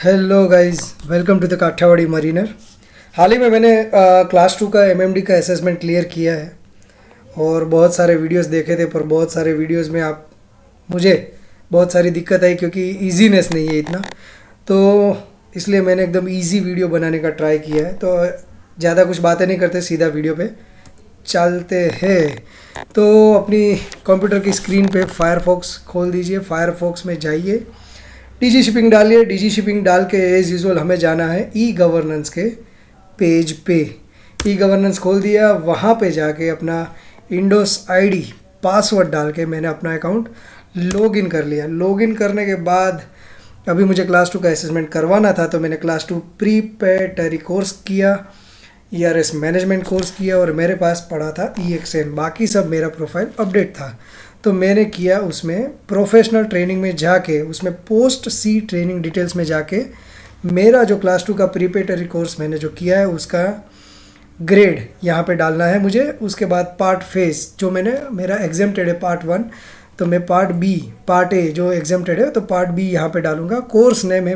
Hello guys, welcome to the Kathiawadi mariner. हाल ही में मैंने क्लास 2 का एमएमडी का असेसमेंट क्लियर किया है और बहुत सारे वीडियोस देखे थे, पर बहुत सारे वीडियोस में मुझे बहुत सारी दिक्कत आई क्योंकि इजीनेस नहीं है इतना, तो इसलिए मैंने एकदम इजी वीडियो बनाने का ट्राई किया है। तो ज़्यादा कुछ बातें नहीं करते, सीधा वीडियो पे चलते हैं। तो अपनी कंप्यूटर की स्क्रीन पे फायरफॉक्स खोल दीजिए। फायरफॉक्स में जाइए, डीजी शिपिंग डालिए। डीजी शिपिंग डाल के एज़ यूजुअल हमें जाना है ई गवर्नेंस के पेज पे। ई गवर्नेंस खोल दिया, वहाँ पे जाके अपना इंडोस आईडी पासवर्ड डाल के मैंने अपना अकाउंट लॉगिन कर लिया। लॉगिन करने के बाद अभी मुझे क्लास 2 का असेसमेंट करवाना था, तो मैंने क्लास 2 प्रीपेटरी कोर्स किया, ERS मैनेजमेंट कोर्स किया और मेरे पास पड़ा था EXN। बाकी सब मेरा प्रोफाइल अपडेट था, तो मैंने किया उसमें प्रोफेशनल ट्रेनिंग में जाके, उसमें पोस्ट सी ट्रेनिंग डिटेल्स में जाके मेरा जो क्लास 2 का प्रीपेटरी कोर्स मैंने जो किया है उसका ग्रेड यहाँ पे डालना है मुझे। उसके बाद पार्ट फेस जो मेरा एग्जाम्प्टेड है पार्ट 1, तो मैं पार्ट ए जो एग्जाम्प्टेड है तो पार्ट बी यहाँ पे डालूँगा। कोर्स नेम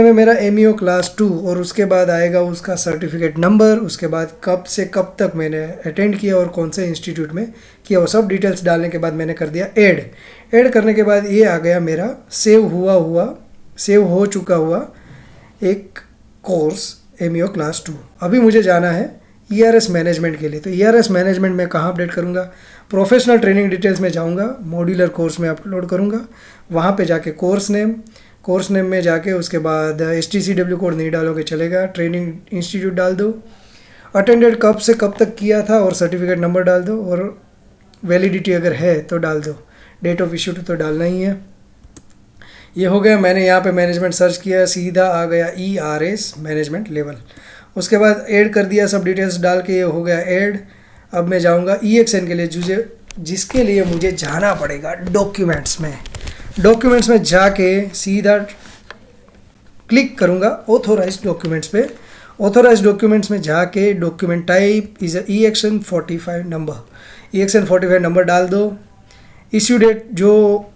है मेरा MEO क्लास 2 और उसके बाद आएगा उसका सर्टिफिकेट नंबर, उसके बाद कब से कब तक मैंने अटेंड किया और कौन से इंस्टीट्यूट में किया, वो सब डिटेल्स डालने के बाद मैंने कर दिया ऐड करने के बाद ये आ गया मेरा सेव हो चुका हुआ एक कोर्स MEO क्लास 2। अभी मुझे जाना है ERS मैनेजमेंट के लिए। तो ERS मैनेजमेंट में कहाँ अपडेट करूँगा? प्रोफेशनल ट्रेनिंग डिटेल्स में जाऊँगा, मॉड्यूलर कोर्स में अपलोड करूँगा, वहाँ पे जाके कोर्स नेम में जाके उसके बाद STCW कोड नहीं डालोगे चलेगा, ट्रेनिंग इंस्टीट्यूट डाल दो, अटेंडेड कब से कब तक किया था और सर्टिफिकेट नंबर डाल दो, और वैलिडिटी अगर है तो डाल दो, डेट ऑफ इशू तो डालना ही है। ये हो गया। मैंने यहाँ पे मैनेजमेंट सर्च किया, सीधा आ गया ERS मैनेजमेंट लेवल। उसके बाद ऐड कर दिया, सब डिटेल्स डाल के ये हो गया ऐड। अब मैं जाऊँगा EXN के लिए, जिसके लिए मुझे जाना पड़ेगा डॉक्यूमेंट्स में जाके सीधा क्लिक करूँगा ऑथोराइज्ड डॉक्यूमेंट्स पे। ऑथोराइज्ड डॉक्यूमेंट्स में जाके document type is EXN 45 number डाल दो। इश्यू डेट, जो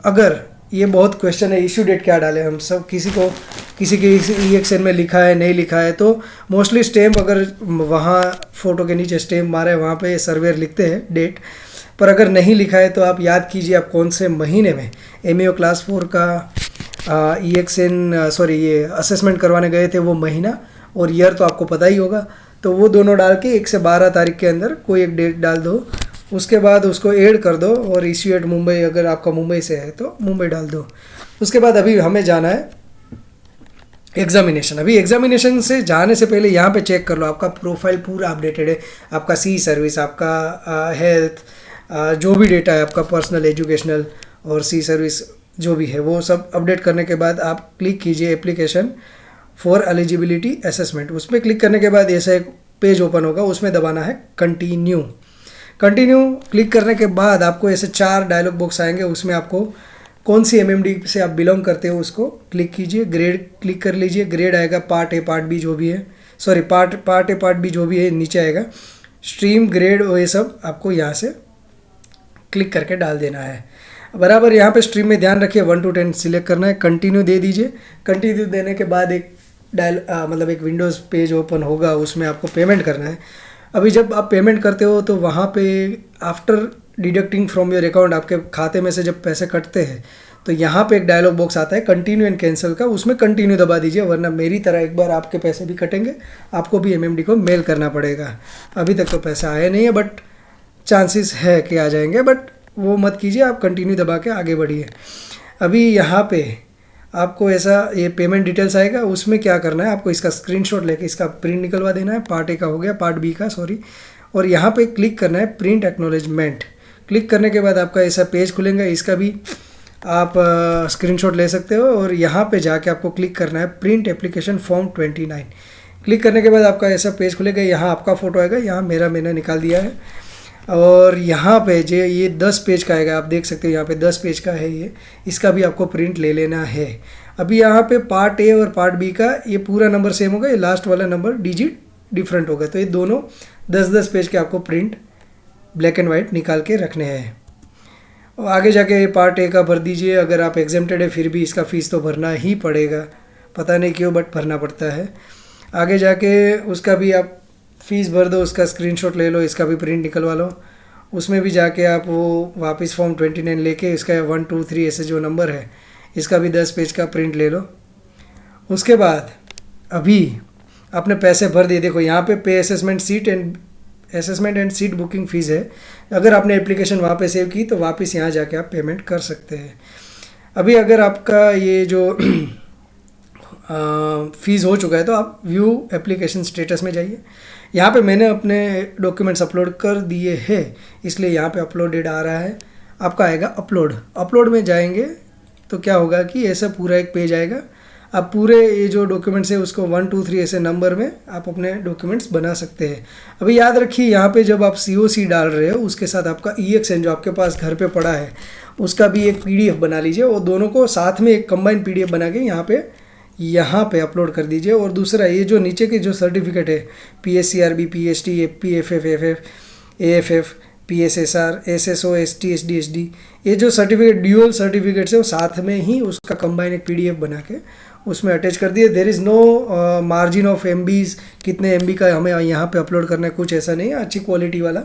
अगर ये बहुत क्वेश्चन है इश्यू डेट क्या डालें हम सब, किसी के EXN में लिखा है नहीं लिखा है, तो मोस्टली स्टैम्प अगर वहाँ फ़ोटो के नीचे स्टैम्प मारे वहाँ पे सर्वेयर लिखते हैं डेट, पर अगर नहीं लिखा है तो आप याद कीजिए आप कौन से महीने में MEO क्लास 4 का ये असेसमेंट करवाने गए थे, वो महीना और ईयर तो आपको पता ही होगा। तो वो दोनों डाल के 1 से 12 तारीख के अंदर कोई एक डेट डाल दो। उसके बाद उसको ऐड कर दो और इश्यू एट मुंबई, अगर आपका मुंबई से है तो मुंबई डाल दो। उसके बाद अभी हमें जाना है एग्जामिनेशन। अभी एग्जामिनेशन से जाने से पहले यहाँ पे चेक कर लो आपका प्रोफाइल पूरा अपडेटेड है, आपका सी सर्विस, आपका हेल्थ, जो भी डेटा है आपका पर्सनल, एजुकेशनल और सी सर्विस जो भी है वो सब अपडेट करने के बाद आप क्लिक कीजिए एप्लीकेशन फॉर एलिजिबिलिटी असेसमेंट। उसमें क्लिक करने के बाद ऐसा एक पेज ओपन होगा, उसमें दबाना है कंटिन्यू क्लिक करने के बाद आपको ऐसे 4 डायलॉग बॉक्स आएंगे। उसमें आपको कौन सी MMD से आप बिलोंग करते हो उसको क्लिक कीजिए, ग्रेड क्लिक कर लीजिए। ग्रेड आएगा पार्ट ए पार्ट बी जो भी है, पार्ट ए पार्ट बी जो भी है नीचे आएगा, स्ट्रीम ग्रेड और ये सब आपको यहाँ से क्लिक करके डाल देना है। बराबर यहाँ पे स्ट्रीम में ध्यान रखिए 1 to 10 सिलेक्ट करना है, कंटिन्यू दे दीजिए। कंटिन्यू देने के बाद एक एक विंडोज़ पेज ओपन होगा, उसमें आपको पेमेंट करना है। अभी जब आप पेमेंट करते हो तो वहाँ पे after deducting from your account, आपके खाते में से जब पैसे कटते हैं तो यहाँ पे एक डायलॉग बॉक्स आता है कंटिन्यू एंड कैंसिल का, उसमें कंटिन्यू दबा दीजिए, वरना मेरी तरह एक बार आपके पैसे भी कटेंगे, आपको भी MMD को मेल करना पड़ेगा। अभी तक तो पैसा आया नहीं है, बट चांसेस है कि आ जाएंगे, बट वो मत कीजिए, आप कंटिन्यू दबा के आगे बढ़िए। अभी यहाँ पे आपको ऐसा ये पेमेंट डिटेल्स आएगा, उसमें क्या करना है आपको इसका स्क्रीनशॉट लेके इसका प्रिंट निकलवा देना है। पार्ट ए का हो गया, पार्ट बी का और यहाँ पे क्लिक करना है प्रिंट एक्नॉलेजमेंट। क्लिक करने के बाद आपका ऐसा पेज खुलेगा, इसका भी आप स्क्रीनशॉट ले सकते हो और यहाँ पे जाके आपको क्लिक करना है प्रिंट एप्लीकेशन फॉर्म 29। क्लिक करने के बाद आपका ऐसा पेज खुलेगा, यहाँ आपका फ़ोटो आएगा, यहाँ मैंने निकाल दिया है और यहाँ पे जो ये 10 पेज का आएगा, आप देख सकते हो यहाँ पे 10 पेज का है ये, इसका भी आपको प्रिंट ले लेना है। अभी यहाँ पे पार्ट ए और पार्ट बी का ये पूरा नंबर सेम होगा, ये लास्ट वाला नंबर डिजिट डिफरेंट होगा, तो ये दोनों 10-10 पेज के आपको प्रिंट ब्लैक एंड वाइट निकाल के रखने हैं। और आगे जाके पार्ट ए का भर दीजिए। अगर आप एग्जेम्प्टेड है फिर भी इसका फ़ीस तो भरना ही पड़ेगा, पता नहीं क्यों बट भरना पड़ता है। आगे जाके उसका भी आप फ़ीस भर दो, उसका स्क्रीनशॉट ले लो, इसका भी प्रिंट निकलवा लो। उसमें भी जाके आप वो वापस फॉर्म 29 लेके इसका 1 2 3 ऐसे जो नंबर है इसका भी 10 पेज का प्रिंट ले लो। उसके बाद अभी आपने पैसे भर दिए, देखो यहाँ पे assessment and seat booking fees है। अगर आपने एप्लीकेशन वहाँ पे सेव की तो वापस यहाँ जाके आप पेमेंट कर सकते हैं। अभी अगर आपका ये जो फ़ीस हो चुका है तो आप व्यू एप्लीकेशन स्टेटस में जाइए। यहाँ पे मैंने अपने डॉक्यूमेंट्स अपलोड कर दिए हैं इसलिए यहाँ पे अपलोडेड आ रहा है। आपका आएगा अपलोड में जाएंगे तो क्या होगा कि ऐसा पूरा एक पेज आएगा। आप पूरे ये जो डॉक्यूमेंट्स है उसको 1 2 3 ऐसे नंबर में आप अपने डॉक्यूमेंट्स बना सकते हैं। अभी याद रखिए यहाँ पे जब आप COC डाल रहे हो उसके साथ आपका EXN जो आपके पास घर पे पड़ा है उसका भी एक PDF बना लीजिए और दोनों को साथ में एक कंबाइंड PDF बना के यहाँ पे अपलोड कर दीजिए। और दूसरा ये जो नीचे के जो सर्टिफिकेट है PSCRB PST FP FF AFF PSSR SSO ST SD SD ये जो सर्टिफिकेट ड्यूअल सर्टिफिकेट्स है वो साथ में ही उसका कंबाइन एक PDF बना के उसमें अटैच कर दिए। There is no margin of MBs, कितने MB का हमें यहाँ पे अपलोड करना है, कुछ ऐसा नहीं है। अच्छी क्वालिटी वाला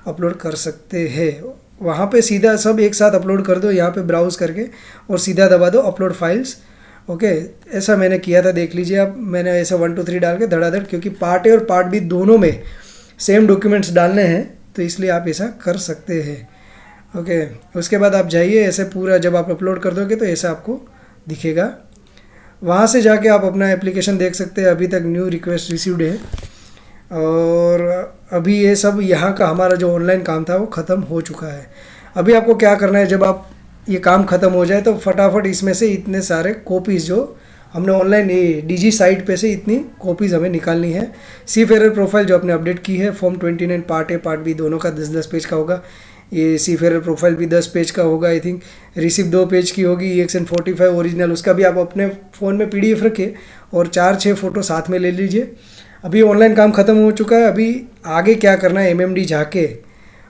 अपलोड कर सकते हैं। वहाँ पे सीधा सब एक साथ अपलोड कर दो यहाँ पे ब्राउज़ करके और सीधा दबा दो अपलोड फाइल्स। ओके ऐसा मैंने किया था, देख लीजिए आप। मैंने ऐसे 1 2 3 डाल के धड़ाधड़, क्योंकि पार्ट ए और पार्ट बी दोनों में सेम डॉक्यूमेंट्स डालने हैं तो इसलिए आप ऐसा कर सकते हैं। ओके उसके बाद आप जाइए, ऐसे पूरा जब आप अपलोड कर दोगे तो ऐसा आपको दिखेगा। वहाँ से जाके आप अपना एप्लीकेशन देख सकते हैं। अभी तक न्यू रिक्वेस्ट रिसीव्ड है और अभी ये सब यहाँ का हमारा जो ऑनलाइन काम था वो ख़त्म हो चुका है। अभी आपको क्या करना है, जब आप ये काम ख़त्म हो जाए तो फटाफट इसमें से इतने सारे कॉपीज़ जो हमने ऑनलाइन DG साइट पे से इतनी कॉपीज़ हमें निकालनी है। सीफेरर प्रोफाइल जो आपने अपडेट की है form 29 part A part B दोनों का 10-10 पेज का होगा। ये सीफेरर प्रोफाइल भी 10 पेज का होगा आई थिंक। रिसिप्ट 2 पेज की होगी। EXN 45 ओरिजिनल, उसका भी आप अपने फ़ोन में PDF रखें और 4-6 फ़ोटो साथ में ले लीजिए। अभी ऑनलाइन काम ख़त्म हो चुका है। अभी आगे क्या करना है MMD जाके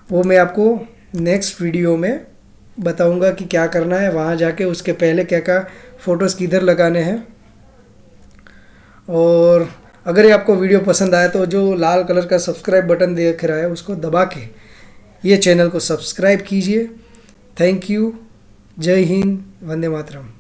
वो मैं आपको नेक्स्ट वीडियो में बताऊंगा कि क्या करना है। वहाँ जाके उसके पहले क्या क्या फ़ोटोज़ किधर लगाने हैं। और अगर ये आपको वीडियो पसंद आया तो जो लाल कलर का सब्सक्राइब बटन दिख रहा है उसको दबा के ये चैनल को सब्सक्राइब कीजिए। Thank you. जय हिंद, वंदे मातरम।